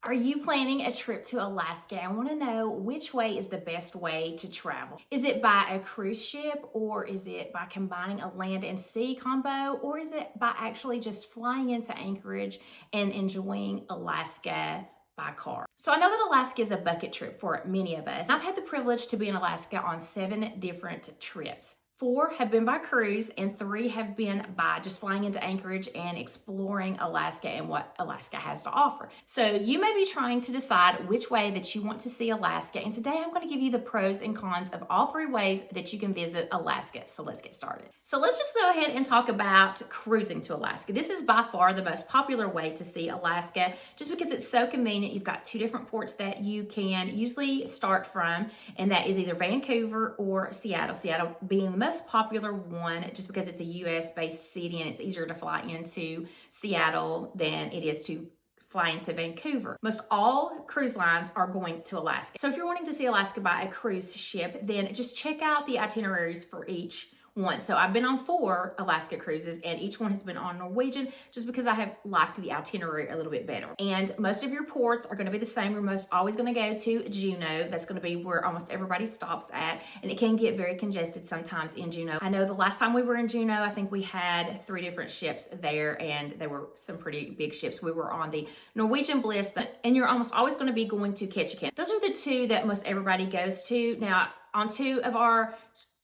Are you planning a trip to Alaska? I want to know which way is the best way to travel. Is it by a cruise ship, or is it by combining a land and sea combo, or is it by actually just flying into Anchorage and enjoying Alaska by car? So I know that Alaska is a bucket trip for many of us. I've had the privilege to be in Alaska on 7 different trips. 4 have been by cruise and 3 have been by just flying into Anchorage and exploring Alaska and what Alaska has to offer. So you may be trying to decide which way that you want to see Alaska. And today I'm going to give you the pros and cons of all 3 ways that you can visit Alaska. So let's get started. So let's just go ahead and talk about cruising to Alaska. This is by far the most popular way to see Alaska just because it's so convenient. You've got 2 different ports that you can usually start from, and that is either Vancouver or Seattle. Seattle being the most popular one just because it's a US based city and it's easier to fly into Seattle than it is to fly into Vancouver. Most all cruise lines are going to Alaska. So if you're wanting to see Alaska by a cruise ship, then just check out the itineraries for each one. So I've been on 4 Alaska cruises and each one has been on Norwegian just because I have liked the itinerary a little bit better. And most of your ports are going to be the same. You're most always going to go to Juneau. That's going to be where almost everybody stops at, and it can get very congested sometimes in Juneau. I know the last time we were in Juneau, I think we had 3 different ships there, and there were some pretty big ships. We were on the Norwegian Bliss, and you're almost always going to be going to Ketchikan. Those are the 2 that most everybody goes to. Now, on 2 of our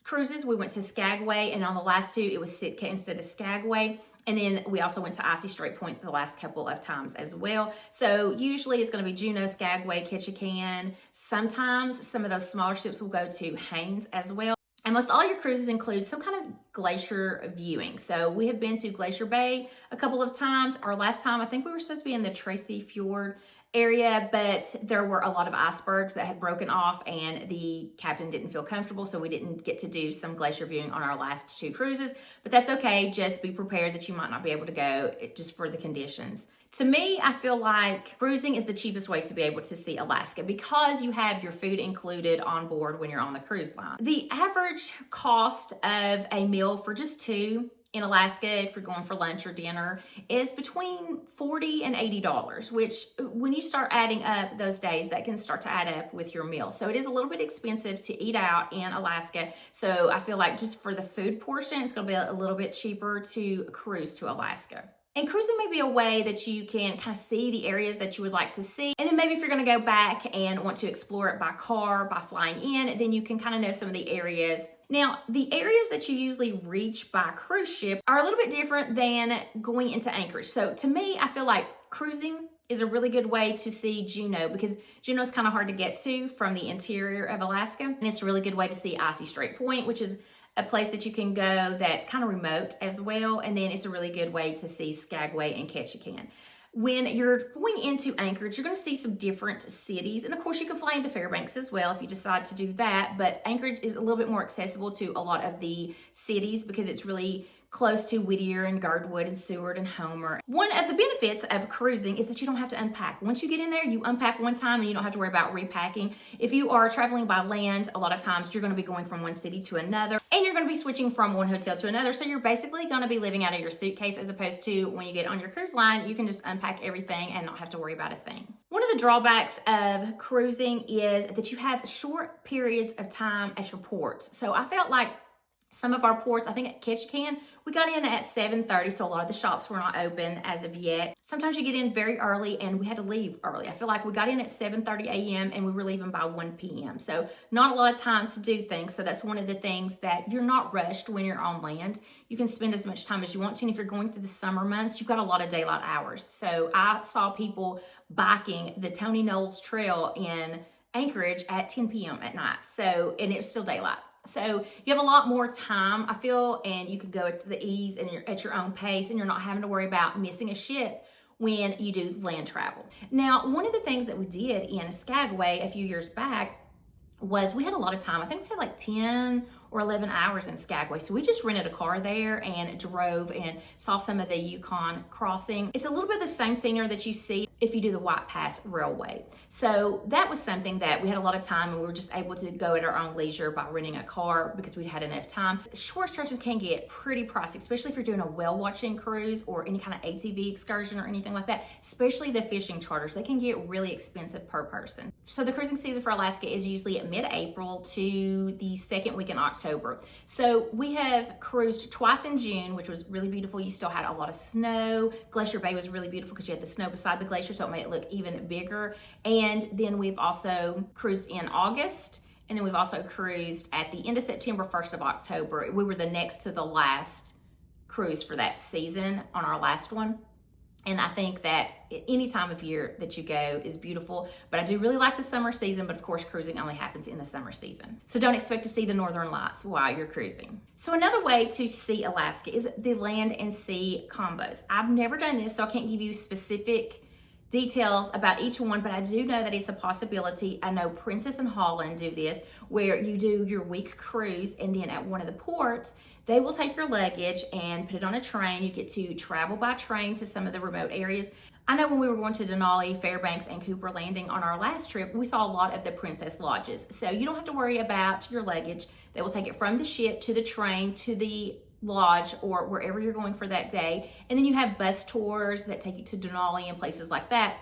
cruises, we went to Skagway, and on the last 2, it was Sitka instead of Skagway. And then we also went to Icy Strait Point the last couple of times as well. So usually it's going to be Juneau, Skagway, Ketchikan. Sometimes some of those smaller ships will go to Haines as well. And most all your cruises include some kind of glacier viewing. So we have been to Glacier Bay a couple of times. Our last time, I think we were supposed to be in the Tracy Fjord area, but there were a lot of icebergs that had broken off and the captain didn't feel comfortable, so we didn't get to do some glacier viewing on our last 2 cruises. But that's okay. Just be prepared that you might not be able to go just for the conditions. To me, I feel like cruising is the cheapest way to be able to see Alaska because you have your food included on board when you're on the cruise line. The average cost of a meal for just 2 in Alaska, if you're going for lunch or dinner, is between $40 and $80, which when you start adding up those days, that can start to add up with your meal. So it is a little bit expensive to eat out in Alaska. So I feel like just for the food portion, it's going to be a little bit cheaper to cruise to Alaska. And cruising may be a way that you can kind of see the areas that you would like to see. And then maybe if you're going to go back and want to explore it by car, by flying in, then you can kind of know some of the areas. Now, the areas that you usually reach by cruise ship are a little bit different than going into Anchorage. So to me, I feel like cruising is a really good way to see Juneau because Juneau is kind of hard to get to from the interior of Alaska. And it's a really good way to see Icy Strait Point, which is a place that you can go that's kind of remote as well. And then it's a really good way to see Skagway and Ketchikan. When you're going into Anchorage, you're going to see some different cities. And of course, you can fly into Fairbanks as well if you decide to do that. But Anchorage is a little bit more accessible to a lot of the cities because it's really close to Whittier and Girdwood and Seward and Homer. One of the benefits of cruising is that you don't have to unpack. Once you get in there, you unpack one time and you don't have to worry about repacking. If you are traveling by land, a lot of times you're going to be going from one city to another and you're going to be switching from one hotel to another. So you're basically going to be living out of your suitcase as opposed to when you get on your cruise line, you can just unpack everything and not have to worry about a thing. One of the drawbacks of cruising is that you have short periods of time at your ports. So I felt like some of our ports, I think at Ketchikan, we got in at 7:30, so a lot of the shops were not open as of yet. Sometimes you get in very early and we had to leave early. I feel like we got in at 7:30 a.m. and we were leaving by 1 p.m. So not a lot of time to do things. So that's one of the things that you're not rushed when you're on land. You can spend as much time as you want to. And if you're going through the summer months, you've got a lot of daylight hours. So I saw people biking the Tony Knowles Trail in Anchorage at 10 p.m. at night. So, and it was still daylight. So you have a lot more time, I feel, and you can go at the ease and you're at your own pace and you're not having to worry about missing a ship when you do land travel. Now, one of the things that we did in Skagway a few years back was we had a lot of time. I think we had like 10 or 11 hours in Skagway. So we just rented a car there and drove and saw some of the Yukon crossing. It's a little bit the same scenery that you see if you do the White Pass Railway. So that was something that we had a lot of time, and we were just able to go at our own leisure by renting a car because we'd had enough time. Shore excursions can get pretty pricey, especially if you're doing a whale watching cruise or any kind of ATV excursion or anything like that, especially the fishing charters. They can get really expensive per person. So the cruising season for Alaska is usually at mid-April to the second week in October. So we have cruised twice in June, which was really beautiful. You still had a lot of snow. Glacier Bay was really beautiful because you had the snow beside the glacier, so it made it look even bigger. And then we've also cruised in August, and then we've also cruised at the end of September, 1st of October. We were the next to the last cruise for that season on our last one. And I think that any time of year that you go is beautiful, but I do really like the summer season, but of course cruising only happens in the summer season. So don't expect to see the northern lights while you're cruising. So another way to see Alaska is the land and sea combos. I've never done this, so I can't give you specific details about each one, but I do know that it's a possibility. I know Princess and Holland do this, where you do your week cruise, and then at one of the ports, they will take your luggage and put it on a train. You get to travel by train to some of the remote areas. I know when we were going to Denali, Fairbanks, and Cooper Landing on our last trip, we saw a lot of the Princess Lodges. So you don't have to worry about your luggage. They will take it from the ship to the train to the lodge or wherever you're going for that day. And then you have bus tours that take you to Denali and places like that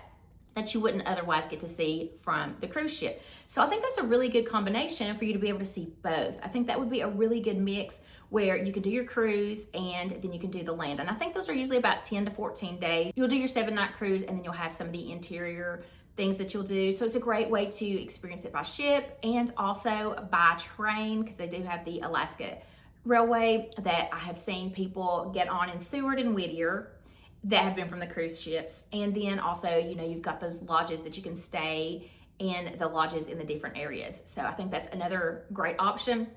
you wouldn't otherwise get to see from the cruise ship. So I think that's a really good combination for you to be able to see both. I think that would be a really good mix where you can do your cruise and then you can do the land. And I think those are usually about 10 to 14 days. You'll do your 7-night cruise, and then you'll have some of the interior things that you'll do. So it's a great way to experience it by ship and also by train, because they do have the Alaska Railway that I have seen people get on in Seward and Whittier that have been from the cruise ships. And then also, you've got those lodges that you can stay in, the lodges in the different areas. So I think that's another great option.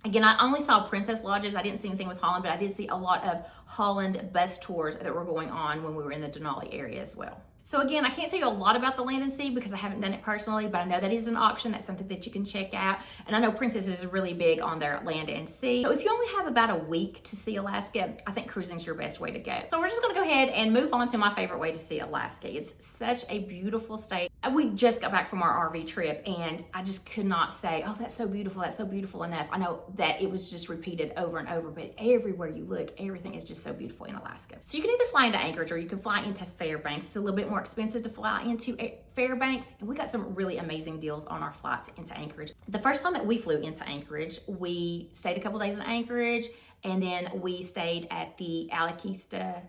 Again, I only saw Princess Lodges. I didn't see anything with Holland, but I did see a lot of Holland bus tours that were going on when we were in the Denali area as well. So again, I can't tell you a lot about the land and sea because I haven't done it personally, but I know that is an option. That's something that you can check out. And I know Princess is really big on their land and sea. So if you only have about a week to see Alaska, I think cruising is your best way to go. So we're just gonna go ahead and move on to my favorite way to see Alaska. It's such a beautiful state. We just got back from our RV trip, and I just could not say, oh, that's so beautiful enough. I know that it was just repeated over and over, but everywhere you look, everything is just so beautiful in Alaska. So you can either fly into Anchorage or you can fly into Fairbanks. It's a little bit more expensive to fly into Fairbanks, and we got some really amazing deals on our flights into Anchorage. The first time that we flew into Anchorage, we stayed a couple days in Anchorage, and then we stayed at the Alakista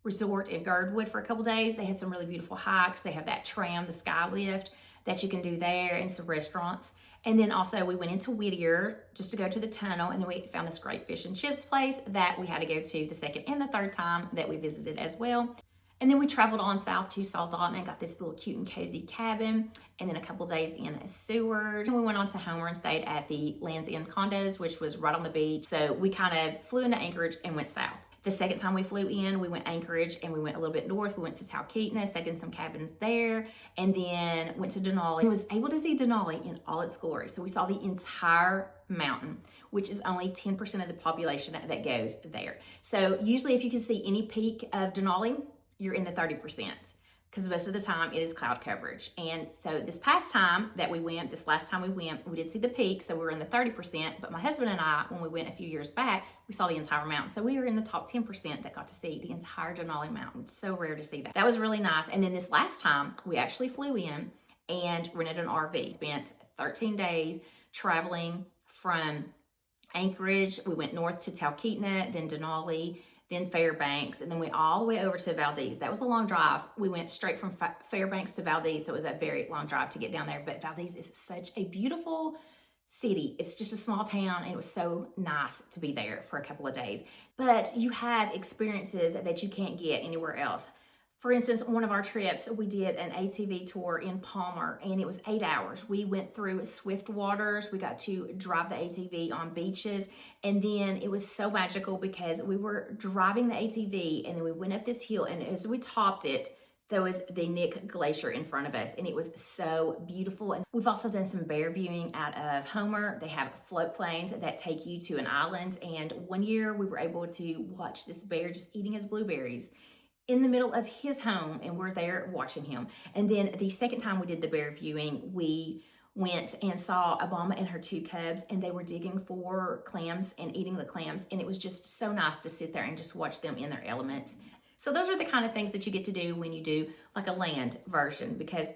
Resort in Girdwood for a couple days. They had some really beautiful hikes. They have that tram, the sky lift that you can do there, and some restaurants. And then also we went into Whittier just to go to the tunnel, and then we found this great fish and chips place that we had to go to the second and the third time that we visited as well. And then we traveled on south to Saltdalton and got this little cute and cozy cabin, and then a couple days in Seward. And we went on to Homer and stayed at the Land's End condos, which was right on the beach. So we kind of flew into Anchorage and went south. The second time we flew in, we went Anchorage and we went a little bit north. We went to Talkeetna, stayed in some cabins there, and then went to Denali. And was able to see Denali in all its glory. So we saw the entire mountain, which is only 10% of the population that goes there. So usually if you can see any peak of Denali, you're in the 30%, because most of the time it is cloud coverage. And so this last time we went, we did see the peak, so we were in the 30%, but my husband and I, when we went a few years back, we saw the entire mountain. So we were in the top 10% that got to see the entire Denali Mountain. It's so rare to see that. That was really nice. And then this last time, we actually flew in and rented an RV. Spent 13 days traveling from Anchorage. We went north to Talkeetna, then Denali, then Fairbanks, and then went all the way over to Valdez. That was a long drive. We went straight from Fairbanks to Valdez, so it was a very long drive to get down there. But Valdez is such a beautiful city. It's just a small town, and it was so nice to be there for a couple of days. But you have experiences that you can't get anywhere else. For instance, one of our trips, we did an ATV tour in Palmer, and it was 8 hours. We went through swift waters. We got to drive the ATV on beaches, and then it was so magical because we were driving the ATV, and then we went up this hill, and as we topped it, There was the Nick Glacier in front of us, and it was so beautiful. And we've also done some bear viewing out of Homer. They have float planes that take you to an island, and one year we were able to watch this bear just eating his blueberries in the middle of his home, and we're there watching him. And then the second time we did the bear viewing, we went and saw Obama and her two cubs, and they were digging for clams and eating the clams, and it was just so nice to sit there and just watch them in their elements. So those are the kind of things that you get to do when you do like a land version, because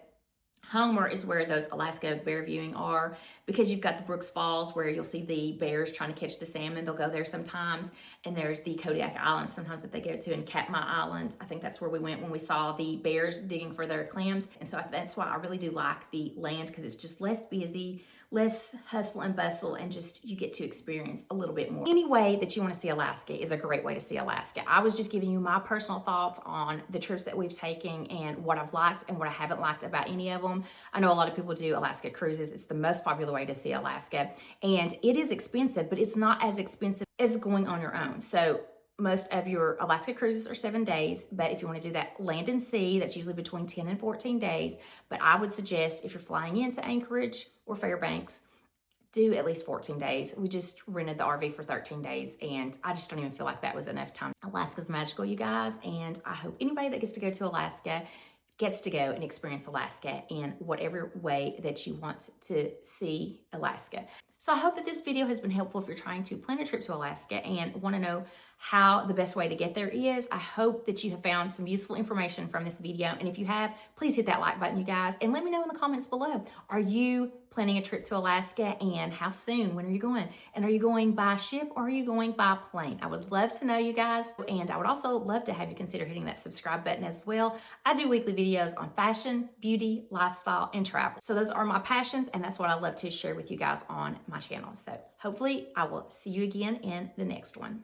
Homer is where those Alaska bear viewing are, because you've got the Brooks Falls where you'll see the bears trying to catch the salmon. They'll go there sometimes. And there's the Kodiak Islands sometimes that they go to, and Katmai Island. I think that's where we went when we saw the bears digging for their clams. And so that's why I really do like the land, because it's just less busy, less hustle and bustle, and just you get to experience a little bit more. Any way that you want to see Alaska is a great way to see Alaska. I was just giving you my personal thoughts on the trips that we've taken and what I've liked and what I haven't liked about any of them. I know a lot of people do Alaska cruises. It's the most popular way to see Alaska, and it is expensive, but it's not as expensive as going on your own. So most of your Alaska cruises are 7 days, but if you want to do that land and sea, that's usually between 10 and 14 days. But I would suggest if you're flying into Anchorage or Fairbanks, do at least 14 days. We just rented the RV for 13 days, and I just don't even feel like that was enough time. Alaska's magical, you guys, and I hope anybody that gets to go to Alaska gets to go and experience Alaska in whatever way that you want to see Alaska. So I hope that this video has been helpful if you're trying to plan a trip to Alaska and want to know how the best way to get there is. I hope that you have found some useful information from this video. And if you have, please hit that like button, you guys, and let me know in the comments below. Are you planning a trip to Alaska, and how soon? When are you going? And are you going by ship or are you going by plane? I would love to know, you guys. And I would also love to have you consider hitting that subscribe button as well. I do weekly videos on fashion, beauty, lifestyle, and travel. So those are my passions, and that's what I love to share with you guys on my channel. So hopefully I will see you again in the next one.